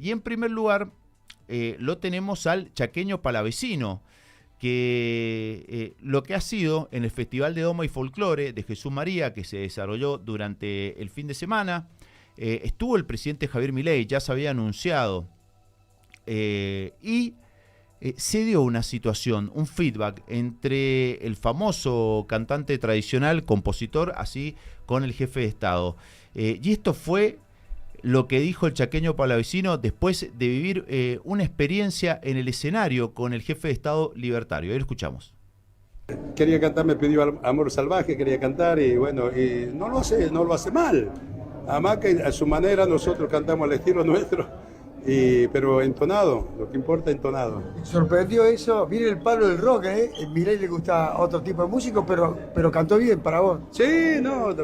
Y en primer lugar lo tenemos al chaqueño palavecino, que lo que ha sido en el Festival de Doma y Folclore de Jesús María, que se desarrolló durante el fin de semana, estuvo el presidente Javier Milei, ya se había anunciado, y se dio una situación, un feedback entre el famoso cantante tradicional, compositor, así con el jefe de Estado. Y esto fue lo que dijo el chaqueño palavecino después de vivir una experiencia en el escenario con el jefe de Estado libertario. Ahí lo escuchamos. Quería cantar, me pidió Amor Salvaje, quería cantar y bueno, y no lo hace mal. Además que a su manera nosotros cantamos al estilo nuestro, pero entonado, lo que importa entonado. Sorprendió eso, viene el palo del rock, ¿eh? A Milei le gusta otro tipo de músico, pero cantó bien para vos. Sí, no,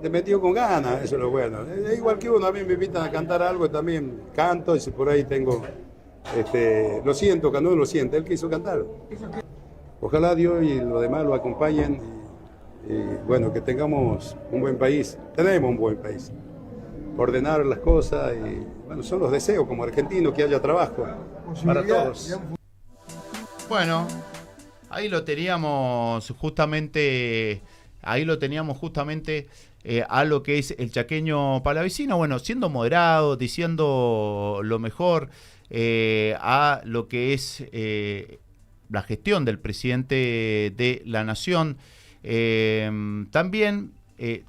le metió con ganas, eso es lo bueno. Es igual que uno, a mí me invitan a cantar algo, también canto, y si por ahí tengo, lo siento, cuando uno lo siente, él quiso cantar. Ojalá Dios y los demás lo acompañen, y bueno, que tengamos un buen país, tenemos un buen país. Ordenar las cosas, y bueno, son los deseos como argentinos, que haya trabajo para todos. Bueno, ahí lo teníamos justamente... a lo que es el chaqueño palavecino, bueno, siendo moderado, diciendo lo mejor a lo que es la gestión del presidente de la Nación. También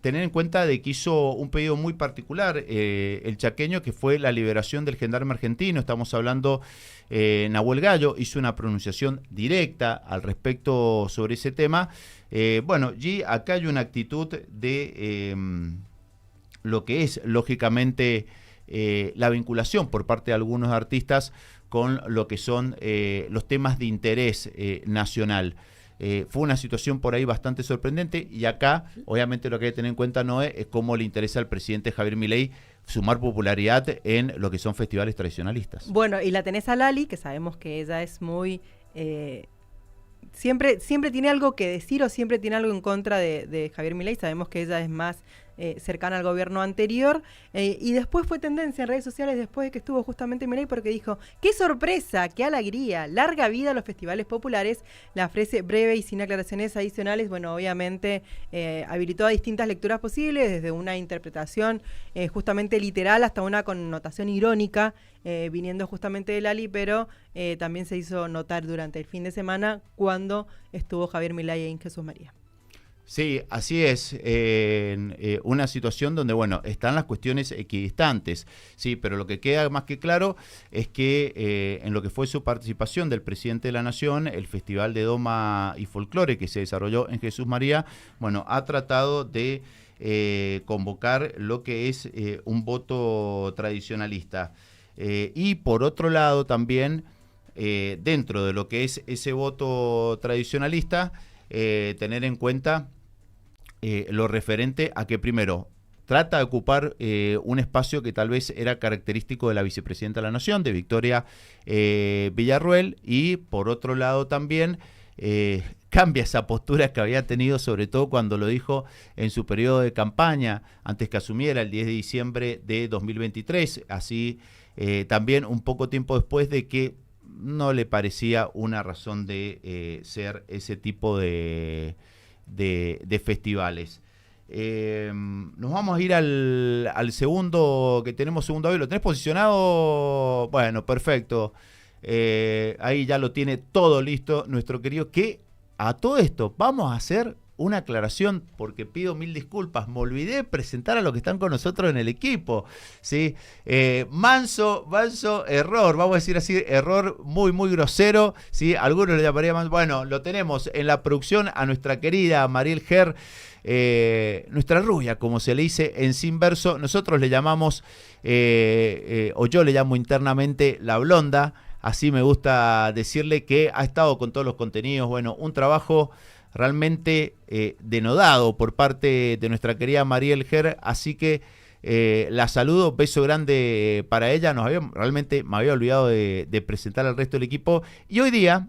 tener en cuenta de que hizo un pedido muy particular el chaqueño, que fue la liberación del gendarme argentino. Estamos hablando, Nahuel Gallo hizo una pronunciación directa al respecto sobre ese tema. Bueno, y acá hay una actitud de lo que es, lógicamente, la vinculación por parte de algunos artistas con lo que son los temas de interés nacional. Fue una situación por ahí bastante sorprendente, y acá, obviamente, lo que hay que tener en cuenta, Noé, es cómo le interesa al presidente Javier Milei sumar popularidad en lo que son festivales tradicionalistas. Bueno, y la tenés a Lali, que sabemos que ella es muy... Siempre tiene algo que decir o siempre tiene algo en contra de Javier Milei. Sabemos que ella es más cercana al gobierno anterior, y después fue tendencia en redes sociales después de que estuvo justamente Milei, porque dijo: ¡qué sorpresa, qué alegría! Larga vida a los festivales populares. La frase breve y sin aclaraciones adicionales, bueno, obviamente habilitó a distintas lecturas posibles, desde una interpretación justamente literal hasta una connotación irónica, viniendo justamente de Lali, pero también se hizo notar durante el fin de semana cuando estuvo Javier Milei en Jesús María. Sí, así es, una situación donde, bueno, están las cuestiones equidistantes, sí, pero lo que queda más que claro es que en lo que fue su participación del presidente de la Nación, el Festival de Doma y Folclore que se desarrolló en Jesús María, bueno, ha tratado de convocar lo que es un voto tradicionalista. Y por otro lado también, dentro de lo que es ese voto tradicionalista, tener en cuenta lo referente a que, primero, trata de ocupar un espacio que tal vez era característico de la vicepresidenta de la Nación, de Victoria Villarruel, y por otro lado también cambia esa postura que había tenido, sobre todo cuando lo dijo en su periodo de campaña, antes que asumiera el 10 de diciembre de 2023, así también un poco tiempo después de que no le parecía una razón de ser ese tipo de festivales. Nos vamos a ir al segundo, que tenemos segundo audio. ¿Lo tenés posicionado? Bueno, perfecto. Ahí ya lo tiene todo listo nuestro querido, que a todo esto vamos a hacer una aclaración, porque pido mil disculpas, me olvidé de presentar a los que están con nosotros en el equipo, ¿sí? Manso error, vamos a decir así, error muy, muy grosero, ¿sí? Algunos le llamarían, bueno, lo tenemos en la producción a nuestra querida Mariel Ger, nuestra rubia, como se le dice en Sin Verso. Nosotros le llamamos, o yo le llamo internamente la blonda, así me gusta decirle, que ha estado con todos los contenidos. Bueno, un trabajo realmente denodado por parte de nuestra querida Mariel Ger, así que la saludo, beso grande para ella. Realmente me había olvidado de presentar al resto del equipo, y hoy día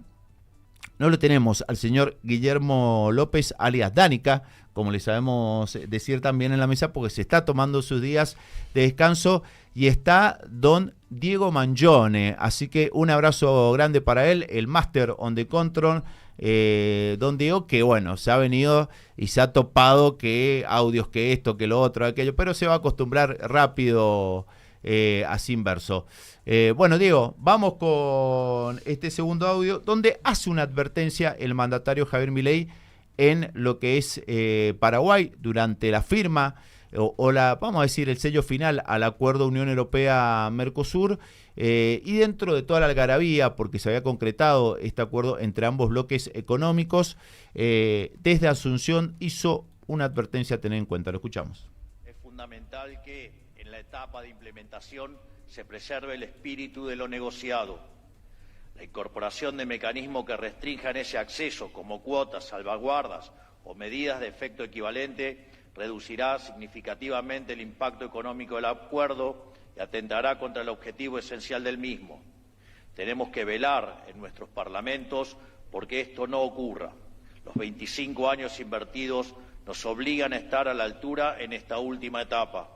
no lo tenemos al señor Guillermo López, alias Danica, como le sabemos decir también en la mesa, porque se está tomando sus días de descanso, y está don Diego Mangione, así que un abrazo grande para él, el Master on the Control, don Diego, que bueno, se ha venido y se ha topado que audios, que esto, que lo otro, aquello, pero se va a acostumbrar rápido así inverso. Bueno, Diego, vamos con este segundo audio, donde hace una advertencia el mandatario Javier Milei en lo que es Paraguay durante la firma o la, vamos a decir, el sello final al acuerdo Unión Europea-Mercosur, y dentro de toda la algarabía, porque se había concretado este acuerdo entre ambos bloques económicos, desde Asunción hizo una advertencia a tener en cuenta. Lo escuchamos. Es fundamental que en la etapa de implementación se preserve el espíritu de lo negociado. La incorporación de mecanismos que restrinjan ese acceso, como cuotas, salvaguardas o medidas de efecto equivalente, reducirá significativamente el impacto económico del acuerdo y atentará contra el objetivo esencial del mismo. Tenemos que velar en nuestros parlamentos porque esto no ocurra. Los 25 años invertidos nos obligan a estar a la altura en esta última etapa.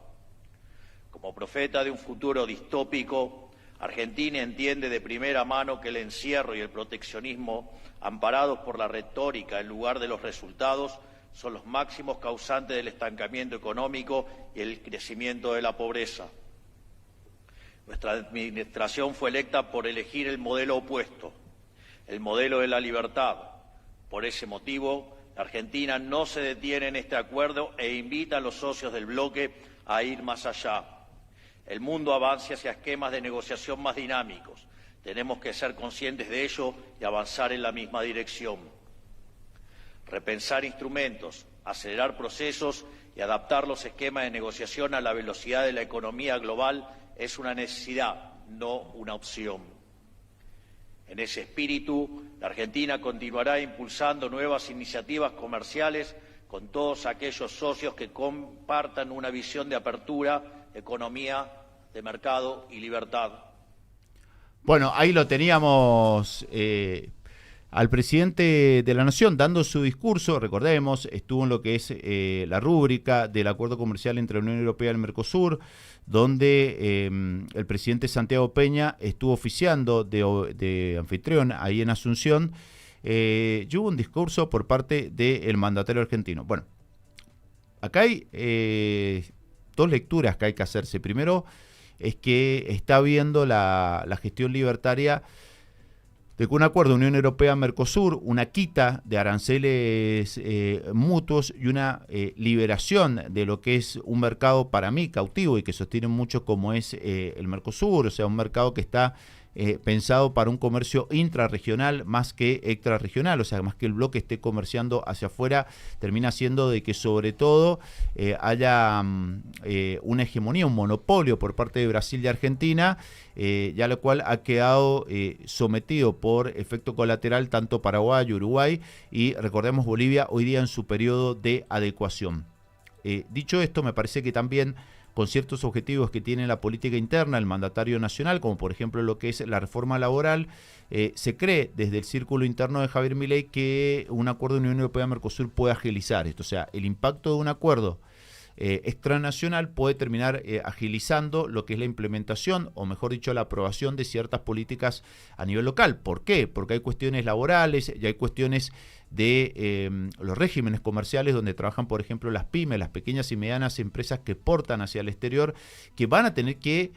Como profeta de un futuro distópico, Argentina entiende de primera mano que el encierro y el proteccionismo, amparados por la retórica en lugar de los resultados, son los máximos causantes del estancamiento económico y el crecimiento de la pobreza. Nuestra administración fue electa por elegir el modelo opuesto, el modelo de la libertad. Por ese motivo, la Argentina no se detiene en este acuerdo e invita a los socios del bloque a ir más allá. El mundo avanza hacia esquemas de negociación más dinámicos. Tenemos que ser conscientes de ello y avanzar en la misma dirección. Repensar instrumentos, acelerar procesos y adaptar los esquemas de negociación a la velocidad de la economía global es una necesidad, no una opción. En ese espíritu, la Argentina continuará impulsando nuevas iniciativas comerciales con todos aquellos socios que compartan una visión de apertura, economía de mercado y libertad. Bueno, ahí lo teníamos al presidente de la Nación dando su discurso. Recordemos, estuvo en lo que es la rúbrica del acuerdo comercial entre la Unión Europea y el Mercosur, donde el presidente Santiago Peña estuvo oficiando de anfitrión ahí en Asunción, y hubo un discurso por parte del mandatario argentino. Bueno, acá hay dos lecturas que hay que hacerse. Primero es que está viendo la gestión libertaria de que un acuerdo Unión Europea-Mercosur, una quita de aranceles mutuos y una liberación de lo que es un mercado para mí cautivo y que sostiene mucho como es el Mercosur, o sea, un mercado que está pensado para un comercio intrarregional más que extrarregional, o sea, más que el bloque esté comerciando hacia afuera, termina siendo de que sobre todo haya una hegemonía, un monopolio por parte de Brasil y Argentina, ya lo cual ha quedado sometido por efecto colateral tanto Paraguay, Uruguay y recordemos Bolivia hoy día en su periodo de adecuación. Dicho esto, me parece que también con ciertos objetivos que tiene la política interna, el mandatario nacional, como por ejemplo lo que es la reforma laboral, se cree desde el círculo interno de Javier Milei que un acuerdo de Unión Europea-Mercosur puede agilizar esto. O sea, el impacto de un acuerdo extranacional puede terminar agilizando lo que es la implementación, o mejor dicho, la aprobación de ciertas políticas a nivel local. ¿Por qué? Porque hay cuestiones laborales y hay cuestiones de los regímenes comerciales donde trabajan, por ejemplo, las pymes, las pequeñas y medianas empresas que exportan hacia el exterior, que van a tener que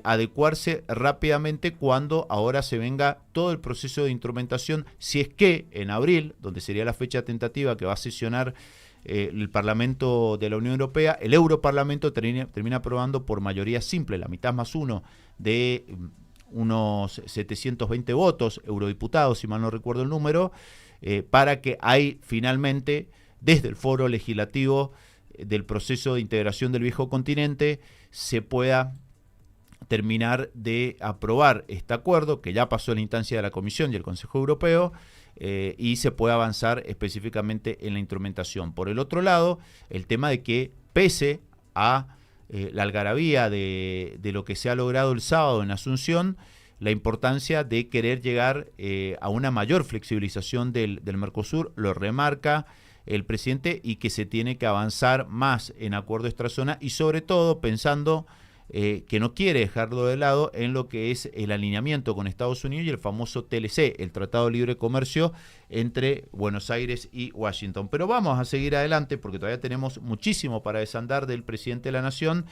adecuarse rápidamente cuando ahora se venga todo el proceso de instrumentación, si es que en abril, donde sería la fecha tentativa que va a sesionar el Parlamento de la Unión Europea, el Europarlamento termina aprobando por mayoría simple, la mitad más uno de unos 720 votos, eurodiputados, si mal no recuerdo el número, para que ahí finalmente, desde el foro legislativo del proceso de integración del viejo continente, se pueda terminar de aprobar este acuerdo, que ya pasó en la instancia de la Comisión y el Consejo Europeo, y se puede avanzar específicamente en la instrumentación. Por el otro lado, el tema de que pese a la algarabía de lo que se ha logrado el sábado en Asunción, la importancia de querer llegar a una mayor flexibilización del Mercosur, lo remarca el presidente, y que se tiene que avanzar más en acuerdo extrazona y sobre todo pensando que no quiere dejarlo de lado en lo que es el alineamiento con Estados Unidos y el famoso TLC, el Tratado de Libre Comercio entre Buenos Aires y Washington. Pero vamos a seguir adelante porque todavía tenemos muchísimo para desandar del presidente de la Nación,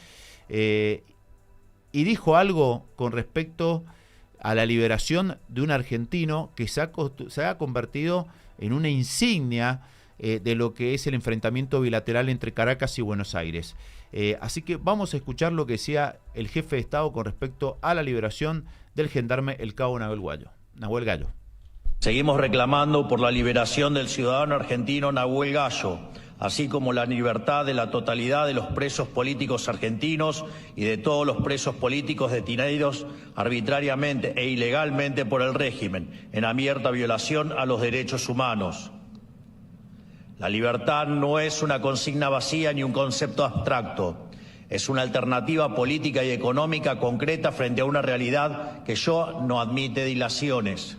y dijo algo con respecto a la liberación de un argentino que se ha convertido en una insignia de lo que es el enfrentamiento bilateral entre Caracas y Buenos Aires. Así que vamos a escuchar lo que decía el jefe de Estado con respecto a la liberación del gendarme El Cabo Nahuel Gallo. Seguimos reclamando por la liberación del ciudadano argentino Nahuel Gallo, así como la libertad de la totalidad de los presos políticos argentinos y de todos los presos políticos detenidos arbitrariamente e ilegalmente por el régimen, en abierta violación a los derechos humanos. La libertad no es una consigna vacía ni un concepto abstracto. Es una alternativa política y económica concreta frente a una realidad que no admite dilaciones.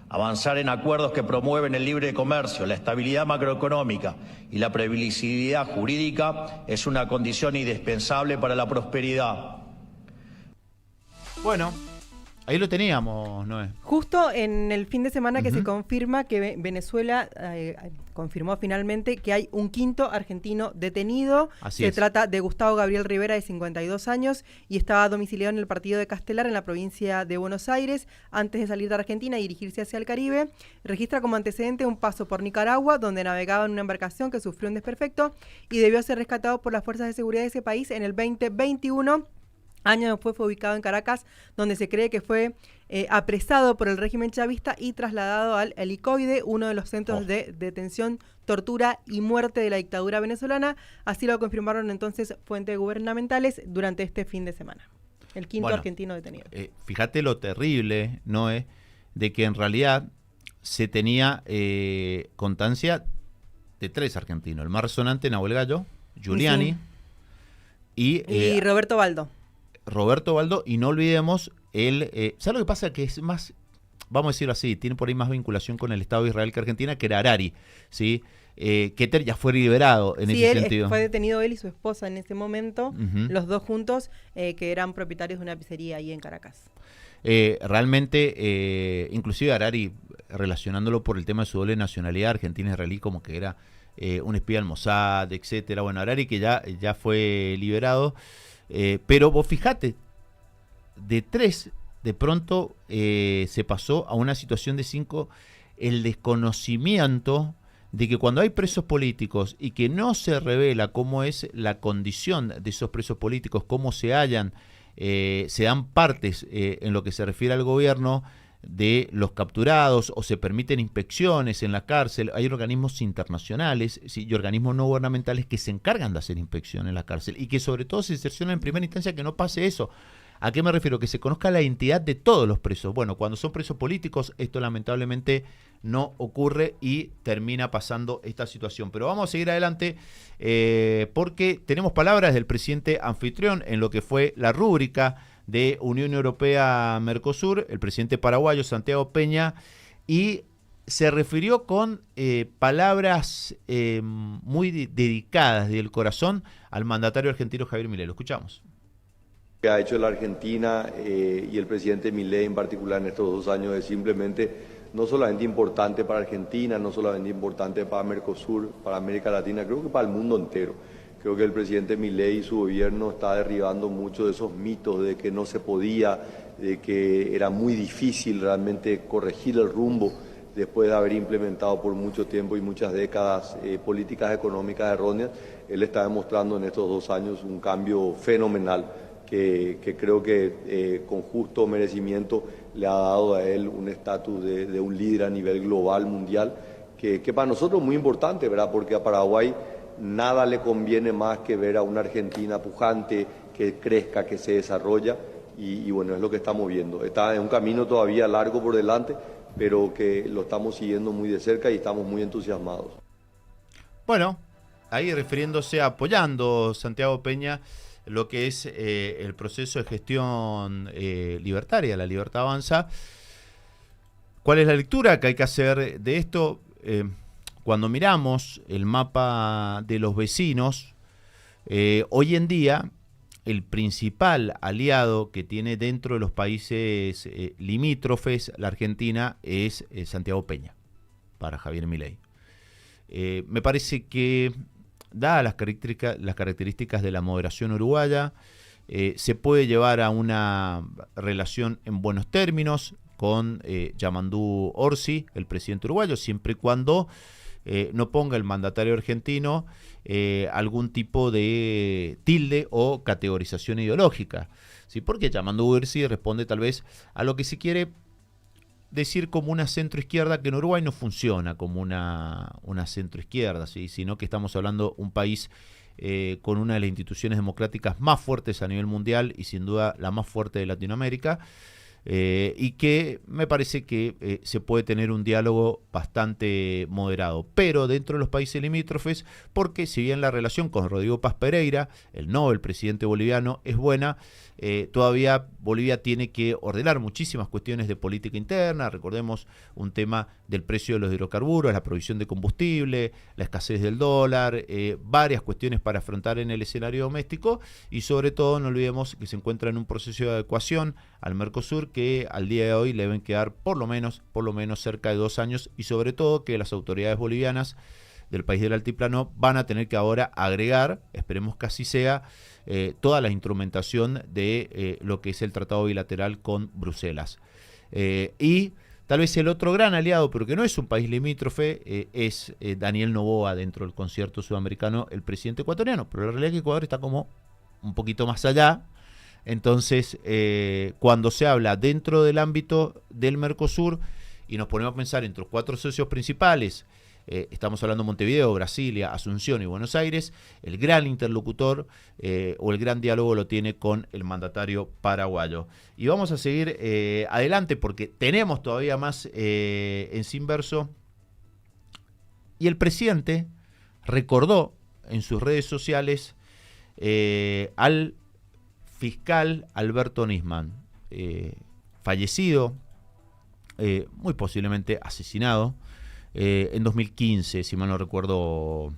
Avanzar en acuerdos que promueven el libre comercio, la estabilidad macroeconómica y la previsibilidad jurídica es una condición indispensable para la prosperidad. Bueno, ahí lo teníamos, Noé. Justo en el fin de semana que se confirma que Venezuela confirmó finalmente que hay un quinto argentino detenido. Se trata de Gustavo Gabriel Rivera, de 52 años, y estaba domiciliado en el partido de Castelar, en la provincia de Buenos Aires, antes de salir de Argentina y dirigirse hacia el Caribe. Registra como antecedente un paso por Nicaragua, donde navegaba en una embarcación que sufrió un desperfecto y debió ser rescatado por las fuerzas de seguridad de ese país en el 2021. Años después fue ubicado en Caracas, donde se cree que fue apresado por el régimen chavista y trasladado al Helicoide, uno de los centros de detención, tortura y muerte de la dictadura venezolana. Así lo confirmaron entonces fuentes gubernamentales durante este fin de semana. El quinto argentino detenido. Fíjate lo terrible, Noé, de que en realidad se tenía constancia de 3 argentinos. El más resonante, Nahuel Gallo, Giuliani y Roberto Baldo. Y no olvidemos, ¿sabes lo que pasa? Que es más, vamos a decirlo así, tiene por ahí más vinculación con el Estado de Israel que Argentina, que era Harari, ¿sí? Keter ya fue liberado en ese sentido. Fue detenido él y su esposa en ese momento, los dos juntos, que eran propietarios de una pizzería ahí en Caracas. Realmente, inclusive Harari, relacionándolo por el tema de su doble nacionalidad argentina-israelí, como que era un espía del Mossad, etcétera. Bueno, Harari que ya fue liberado. Pero vos fijate, de 3 de pronto se pasó a una situación de 5, el desconocimiento de que cuando hay presos políticos y que no se revela cómo es la condición de esos presos políticos, cómo se hallan, se dan partes en lo que se refiere al gobierno de los capturados, o se permiten inspecciones en la cárcel. Hay organismos internacionales, ¿sí?, y organismos no gubernamentales que se encargan de hacer inspección en la cárcel y que sobre todo se cercioran en primera instancia que no pase eso. ¿A qué me refiero? Que se conozca la identidad de todos los presos. Bueno, cuando son presos políticos esto lamentablemente no ocurre y termina pasando esta situación. Pero vamos a seguir adelante porque tenemos palabras del presidente anfitrión en lo que fue la rúbrica de Unión Europea-Mercosur, el presidente paraguayo Santiago Peña, y se refirió con palabras muy dedicadas del corazón al mandatario argentino Javier Milei. Lo escuchamos. Que ha hecho la Argentina y el presidente Milei en particular en estos 2 años es simplemente no solamente importante para Argentina, no solamente importante para Mercosur, para América Latina, creo que para el mundo entero. Creo que el presidente Milei y su gobierno está derribando muchos de esos mitos de que no se podía, de que era muy difícil realmente corregir el rumbo después de haber implementado por mucho tiempo y muchas décadas políticas económicas erróneas. Él está demostrando en estos 2 años un cambio fenomenal que creo que con justo merecimiento le ha dado a él un estatus de un líder a nivel global, mundial, que para nosotros es muy importante, ¿verdad? Porque a Paraguay nada le conviene más que ver a una Argentina pujante, que crezca, que se desarrolla, y bueno, es lo que estamos viendo. Está en un camino todavía largo por delante, pero que lo estamos siguiendo muy de cerca y estamos muy entusiasmados. Bueno, ahí refiriéndose, apoyando Santiago Peña lo que es el proceso de gestión libertaria, la Libertad Avanza. ¿Cuál es la lectura que hay que hacer de esto? Cuando miramos el mapa de los vecinos, hoy en día el principal aliado que tiene dentro de los países limítrofes la Argentina es Santiago Peña, para Javier Milei. Me parece que, dadas las características de la moderación uruguaya, se puede llevar a una relación en buenos términos con Yamandú Orsi, el presidente uruguayo, siempre y cuando no ponga el mandatario argentino algún tipo de tilde o categorización ideológica, ¿sí? Porque Yamandú Orsi responde tal vez a lo que se quiere decir como una centroizquierda, que en Uruguay no funciona como una centroizquierda, ¿sí? Sino que estamos hablando de un país con una de las instituciones democráticas más fuertes a nivel mundial y sin duda la más fuerte de Latinoamérica, y que me parece que se puede tener un diálogo bastante moderado, pero dentro de los países limítrofes, porque si bien la relación con Rodrigo Paz Pereira, el Nobel presidente boliviano, es buena, todavía Bolivia tiene que ordenar muchísimas cuestiones de política interna. Recordemos un tema del precio de los hidrocarburos, la provisión de combustible, la escasez del dólar, varias cuestiones para afrontar en el escenario doméstico, y sobre todo no olvidemos que se encuentra en un proceso de adecuación al Mercosur, que al día de hoy le deben quedar por lo menos cerca de 2 años, y sobre todo que las autoridades bolivianas del país del altiplano van a tener que ahora agregar, esperemos que así sea, toda la instrumentación de lo que es el tratado bilateral con Bruselas. Y tal vez el otro gran aliado, pero que no es un país limítrofe, es Daniel Noboa dentro del concierto sudamericano, el presidente ecuatoriano, pero la realidad es que Ecuador está como un poquito más allá. Entonces, cuando se habla dentro del ámbito del Mercosur y nos ponemos a pensar entre los 4 socios principales, estamos hablando de Montevideo, Brasilia, Asunción y Buenos Aires, el gran interlocutor o el gran diálogo lo tiene con el mandatario paraguayo. Y vamos a seguir adelante porque tenemos todavía más en Sinverso. Y el presidente recordó en sus redes sociales al fiscal Alberto Nisman, fallecido, muy posiblemente asesinado, en 2015, si mal no recuerdo.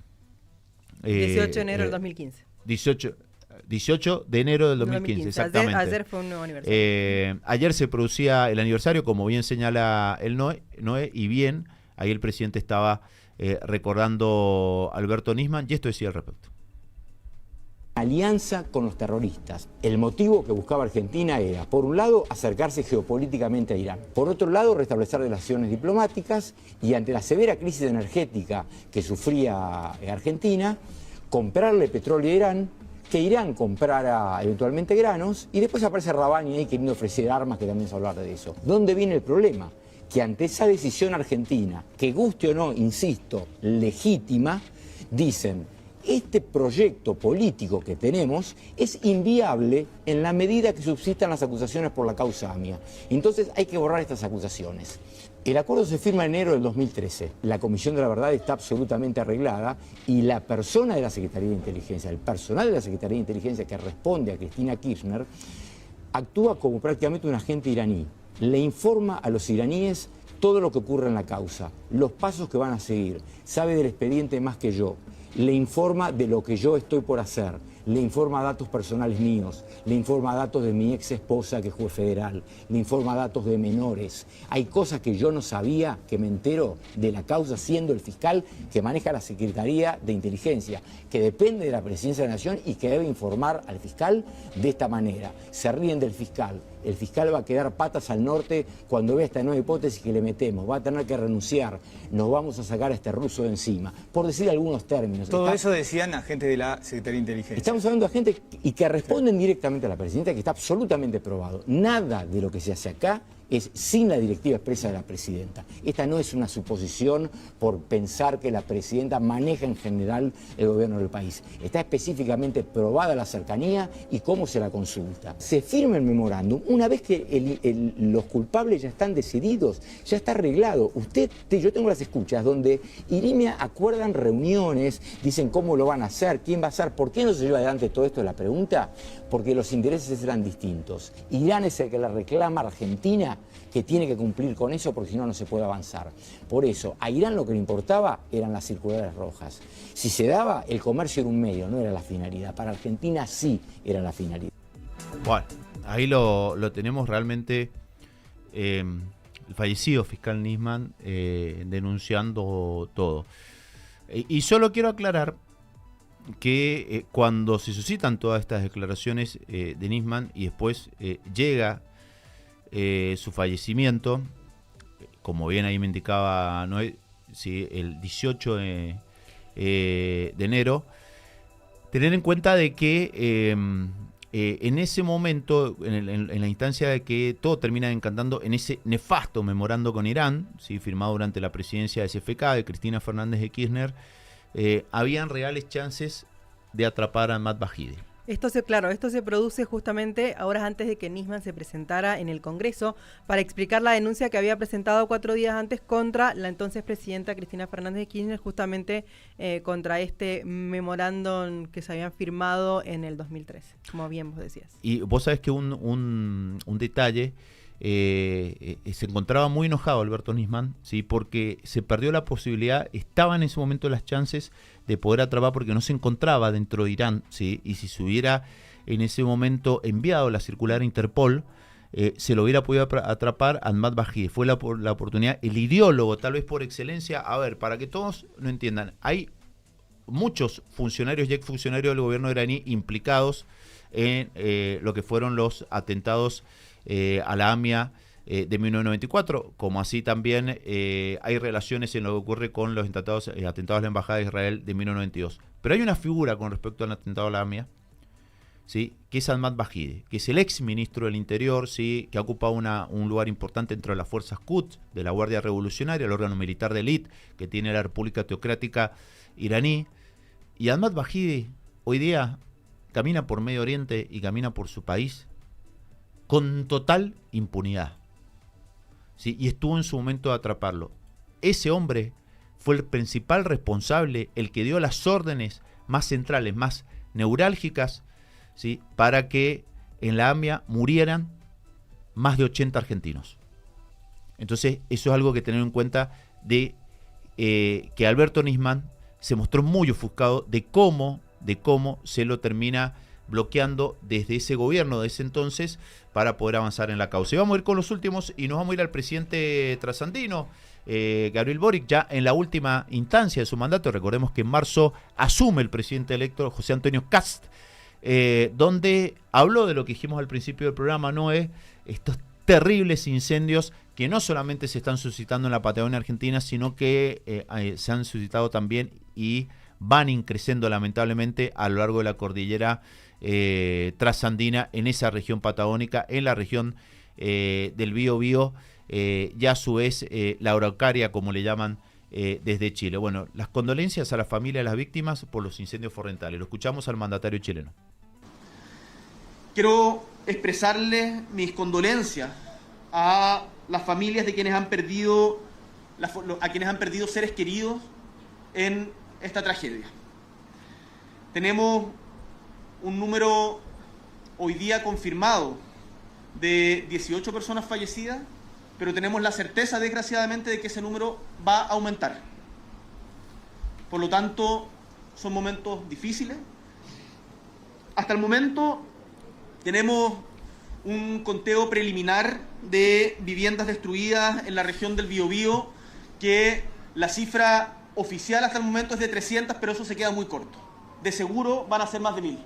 18 de enero del 2015. 18 de enero del 2015, exactamente. Ayer fue un nuevo aniversario. Ayer se producía el aniversario, como bien señala el Noé, y bien, ahí el presidente estaba recordando a Alberto Nisman, y esto decía al respecto. Alianza con los terroristas. El motivo que buscaba Argentina era, por un lado, acercarse geopolíticamente a Irán. Por otro lado, restablecer relaciones diplomáticas y, ante la severa crisis energética que sufría Argentina, comprarle petróleo a Irán, que Irán comprara eventualmente granos, y después aparece Rabani ahí queriendo ofrecer armas, que también se habla de eso. ¿Dónde viene el problema? Que ante esa decisión argentina, que guste o no, insisto, legítima, dicen: este proyecto político que tenemos es inviable en la medida que subsistan las acusaciones por la causa AMIA. Entonces hay que borrar estas acusaciones. El acuerdo se firma en enero del 2013. La Comisión de la Verdad está absolutamente arreglada y la persona de la Secretaría de Inteligencia, el personal de la Secretaría de Inteligencia que responde a Cristina Kirchner, actúa como prácticamente un agente iraní. Le informa a los iraníes todo lo que ocurre en la causa, los pasos que van a seguir, sabe del expediente más que yo. Le informa de lo que yo estoy por hacer, le informa datos personales míos, le informa datos de mi ex esposa que es juez federal, le informa datos de menores. Hay cosas que yo no sabía, que me entero de la causa siendo el fiscal que maneja la Secretaría de Inteligencia, que depende de la Presidencia de la Nación y que debe informar al fiscal de esta manera. Se ríen del fiscal. El fiscal va a quedar patas al norte cuando vea esta nueva hipótesis que le metemos. Va a tener que renunciar. Nos vamos a sacar a este ruso de encima. Por decir algunos términos. Todo eso decían agentes de la Secretaría de Inteligencia. Estamos hablando de agentes y que responden directamente a la presidenta, que está absolutamente probado. Nada de lo que se hace acá es sin la directiva expresa de la presidenta. Esta no es una suposición por pensar que la presidenta maneja en general el gobierno del país. Está específicamente probada la cercanía y cómo se la consulta. Se firma el memorándum una vez que los culpables ya están decididos, ya está arreglado. Yo tengo las escuchas donde Irimia acuerdan reuniones, dicen cómo lo van a hacer, quién va a hacer, por qué no se lleva adelante todo esto, la pregunta, porque los intereses eran distintos. Irán es el que la reclama a Argentina que tiene que cumplir con eso porque si no, no se puede avanzar. Por eso, a Irán lo que le importaba eran las circulares rojas. Si se daba, el comercio era un medio, no era la finalidad. Para Argentina sí era la finalidad. Bueno, ahí lo tenemos realmente, el fallecido fiscal Nisman denunciando todo. Y solo quiero aclarar que cuando se suscitan todas estas declaraciones de Nisman y después llega su fallecimiento, como bien ahí me indicaba Noé, ¿sí? El 18 de enero, tener en cuenta de que en ese momento, en la instancia de que todo termina dencantando en ese nefasto memorando con Irán, ¿sí? Firmado durante la presidencia de SFK de Cristina Fernández de Kirchner, habían reales chances de atrapar a Ahmad Bajidi. Esto se produce justamente horas antes de que Nisman se presentara en el Congreso para explicar la denuncia que había presentado 4 días antes contra la entonces presidenta Cristina Fernández de Kirchner, justamente contra este memorándum que se habían firmado en el 2013, como bien vos decías. Y vos sabés que un detalle, se encontraba muy enojado Alberto Nisman, ¿sí? Porque se perdió la posibilidad, estaban en ese momento las chances de poder atrapar porque no se encontraba dentro de Irán, ¿sí? Y si se hubiera en ese momento enviado la circular a Interpol, se lo hubiera podido atrapar a Ahmad Bajidi. Fue la oportunidad, el ideólogo tal vez por excelencia. A ver, para que todos no entiendan, hay muchos funcionarios y exfuncionarios del gobierno iraní implicados en lo que fueron los atentados a la AMIA de 1994, como así también hay relaciones en lo que ocurre con los atentados a la Embajada de Israel de 1992. Pero hay una figura con respecto al atentado a la AMIA, ¿sí? Que es Ahmad Bajidi, que es el ex ministro del Interior, ¿sí? Que ha ocupado un lugar importante dentro de las fuerzas Quds, de la Guardia Revolucionaria, el órgano militar de élite que tiene la República Teocrática iraní. Y Ahmad Bajidi hoy día camina por Medio Oriente y camina por su país con total impunidad, ¿sí? Y estuvo en su momento de atraparlo. Ese hombre fue el principal responsable, el que dio las órdenes más centrales, más neurálgicas, ¿sí? Para que en la AMIA murieran más de 80 argentinos. Entonces, eso es algo que tener en cuenta de que Alberto Nisman se mostró muy ofuscado de cómo se lo termina bloqueando desde ese gobierno de ese entonces para poder avanzar en la causa. Y vamos a ir con los últimos y nos vamos a ir al presidente trasandino, Gabriel Boric, ya en la última instancia de su mandato. Recordemos que en marzo asume el presidente electo José Antonio Kast, donde habló de lo que dijimos al principio del programa, Noé, estos terribles incendios que no solamente se están suscitando en la Patagonia Argentina, sino que se han suscitado también y van increciendo lamentablemente a lo largo de la cordillera trasandina, en esa región patagónica, en la región del Biobío, y a su vez la Araucaria, como le llaman desde Chile. Bueno, las condolencias a la familia de las víctimas por los incendios forestales. Lo escuchamos al mandatario chileno. Quiero expresarles mis condolencias a las familias de quienes han perdido seres queridos en esta tragedia. Tenemos un número hoy día confirmado de 18 personas fallecidas, pero tenemos la certeza, desgraciadamente, de que ese número va a aumentar. Por lo tanto, son momentos difíciles. Hasta el momento tenemos un conteo preliminar de viviendas destruidas en la región del Biobío, que la cifra oficial hasta el momento es de 300, pero eso se queda muy corto. De seguro van a ser más de 1000.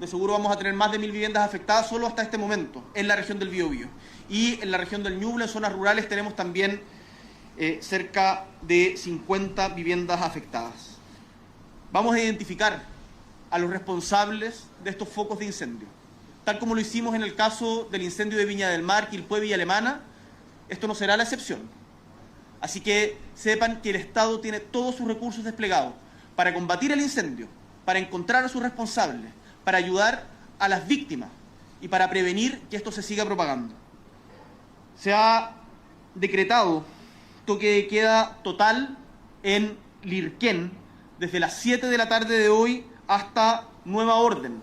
De seguro vamos a tener más de 1000 viviendas afectadas solo hasta este momento en la región del Biobío. Y en la región del Ñuble, en zonas rurales, tenemos también cerca de 50 viviendas afectadas. Vamos a identificar a los responsables de estos focos de incendio. Tal como lo hicimos en el caso del incendio de Viña del Mar, Quilpué y Alemana, esto no será la excepción. Así que sepan que el Estado tiene todos sus recursos desplegados para combatir el incendio, para encontrar a sus responsables, para ayudar a las víctimas y para prevenir que esto se siga propagando. Se ha decretado toque de queda total en Lirquén desde las 7 de la tarde de hoy hasta nueva orden.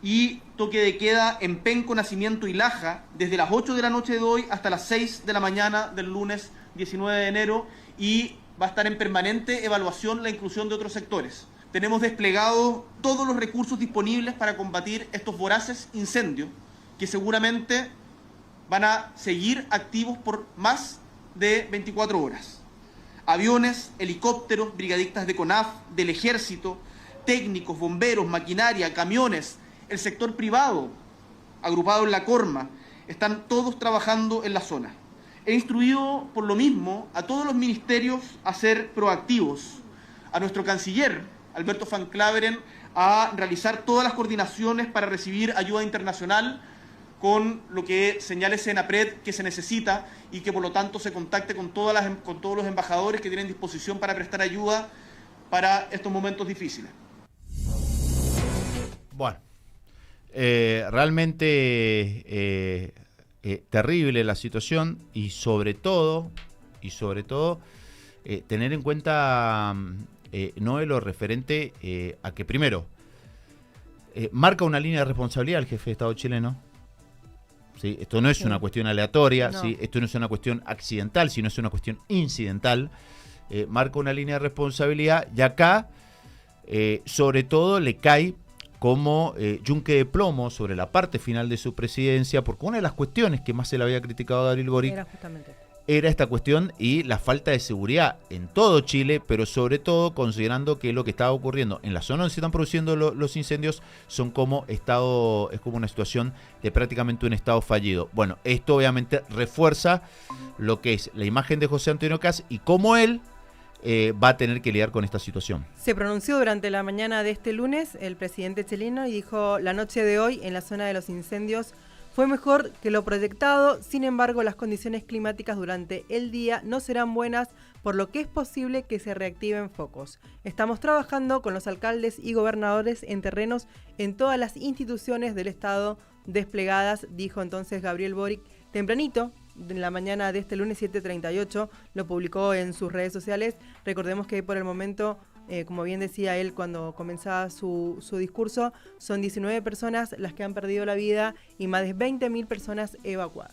y toque de queda en Penco, Nacimiento y Laja desde las 8 de la noche de hoy hasta las 6 de la mañana del lunes 19 de enero, y va a estar en permanente evaluación la inclusión de otros sectores. Tenemos desplegados todos los recursos disponibles para combatir estos voraces incendios que seguramente van a seguir activos por más de 24 horas. Aviones, helicópteros, brigadistas de CONAF, del Ejército, técnicos, bomberos, maquinaria, camiones, el sector privado, agrupado en la Corma, están todos trabajando en la zona. He instruido por lo mismo a todos los ministerios a ser proactivos, a nuestro canciller, Alberto Van Claveren, a realizar todas las coordinaciones para recibir ayuda internacional con lo que señale Senapred que se necesita, y que por lo tanto se contacte con todos los embajadores que tienen disposición para prestar ayuda para estos momentos difíciles. Bueno, realmente terrible la situación, y sobre todo tener en cuenta lo referente a que primero marca una línea de responsabilidad el jefe de Estado chileno. ¿Sí? Esto no es una cuestión aleatoria, no. ¿Sí? Esto no es una cuestión accidental, sino es una cuestión incidental. Marca una línea de responsabilidad, y acá sobre todo le cae como yunque de plomo sobre la parte final de su presidencia, porque una de las cuestiones que más se le había criticado a Gabriel Boric era esta cuestión y la falta de seguridad en todo Chile, pero sobre todo considerando que lo que estaba ocurriendo en la zona donde se están produciendo los incendios es como una situación de prácticamente un estado fallido. Bueno, esto obviamente refuerza lo que es la imagen de José Antonio Kast y cómo él va a tener que lidiar con esta situación. Se pronunció durante la mañana de este lunes el presidente chileno y dijo: la noche de hoy en la zona de los incendios fue mejor que lo proyectado, sin embargo las condiciones climáticas durante el día no serán buenas, por lo que es posible que se reactiven focos. Estamos trabajando con los alcaldes y gobernadores en terrenos en todas las instituciones del Estado desplegadas, dijo entonces Gabriel Boric tempranito. En la mañana de este lunes 7:38 lo publicó en sus redes sociales. Recordemos que por el momento, como bien decía él cuando comenzaba su discurso, son 19 personas las que han perdido la vida y más de 20.000 personas evacuadas.